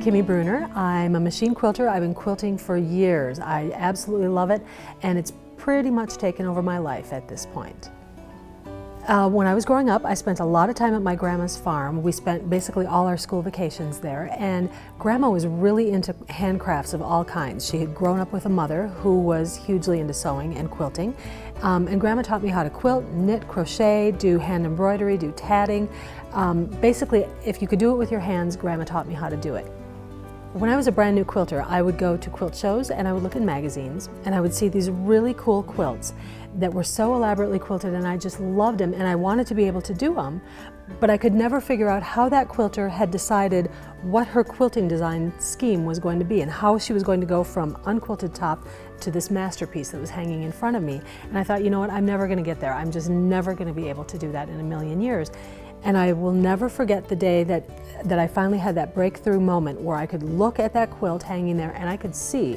Kimmy Brunner. I'm a machine quilter. I've been quilting for years. I absolutely love it, and it's pretty much taken over my life at this point. When I was growing up, I spent a lot of time at my grandma's farm. We spent basically all our school vacations there, and Grandma was really into handcrafts of all kinds. She had grown up with a mother who was hugely into sewing and quilting, and Grandma taught me how to quilt, knit, crochet, do hand embroidery, do tatting. Basically, if you could do it with your hands, Grandma taught me how to do it. When I was a brand new quilter, I would go to quilt shows and I would look in magazines and I would see these really cool quilts that were so elaborately quilted, and I just loved them and I wanted to be able to do them, but I could never figure out how that quilter had decided what her quilting design scheme was going to be and how she was going to go from unquilted top to this masterpiece that was hanging in front of me. And I thought, you know what, I'm never going to get there. I'm just never going to be able to do that in a million years. And I will never forget the day that I finally had that breakthrough moment where I could look at that quilt hanging there and I could see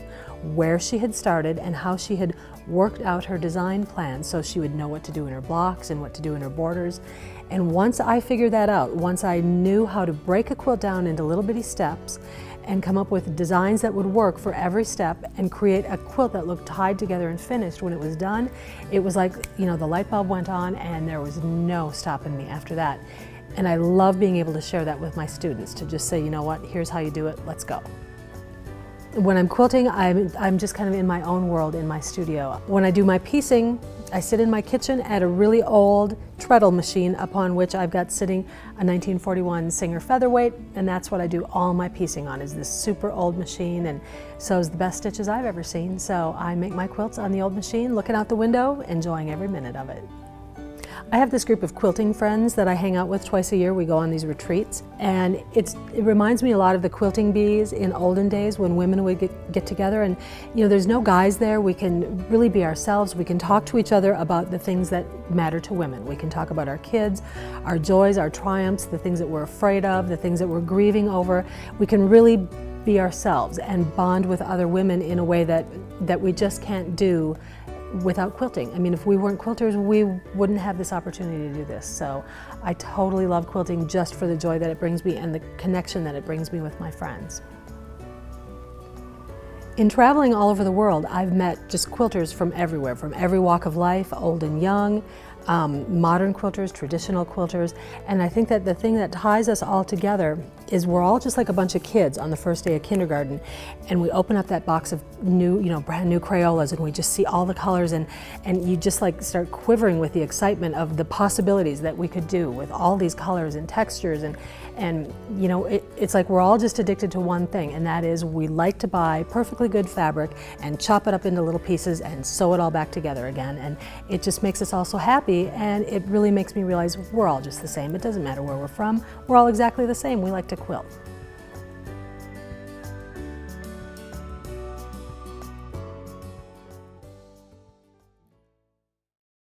where she had started and how she had worked out her design plan so she would know what to do in her blocks and what to do in her borders. And once I figured that out, once I knew how to break a quilt down into little bitty steps and come up with designs that would work for every step and create a quilt that looked tied together and finished when it was done, it was like, you know, the light bulb went on and there was no stopping me after that. And I love being able to share that with my students, to just say, you know what, here's how you do it, let's go. When I'm quilting, I'm just kind of in my own world in my studio. When I do my piecing, I sit in my kitchen at a really old treadle machine upon which I've got sitting a 1941 Singer featherweight, and that's what I do all my piecing on, is this super old machine, and sews the best stitches I've ever seen. So I make my quilts on the old machine, looking out the window, enjoying every minute of it. I have this group of quilting friends that I hang out with twice a year. We go on these retreats, and it reminds me a lot of the quilting bees in olden days when women would get together, and you know, there's no guys there. We can really be ourselves. We can talk to each other about the things that matter to women. We can talk about our kids, our joys, our triumphs, the things that we're afraid of, the things that we're grieving over. We can really be ourselves and bond with other women in a way that we just can't do without quilting. I mean, if we weren't quilters, we wouldn't have this opportunity to do this. So I totally love quilting just for the joy that it brings me and the connection that it brings me with my friends. In traveling all over the world, I've met just quilters from everywhere, from every walk of life, old and young, modern quilters, traditional quilters, and I think that the thing that ties us all together is we're all just like a bunch of kids on the first day of kindergarten, and we open up that box of new, you know, brand new Crayolas, and we just see all the colors, and you just like start quivering with the excitement of the possibilities that we could do with all these colors and textures, and you know, it's like we're all just addicted to one thing, and that is we like to buy perfectly good fabric and chop it up into little pieces and sew it all back together again, and it just makes us all so happy, and it really makes me realize we're all just the same. It doesn't matter where we're from, we're all exactly the same. We like to quilt.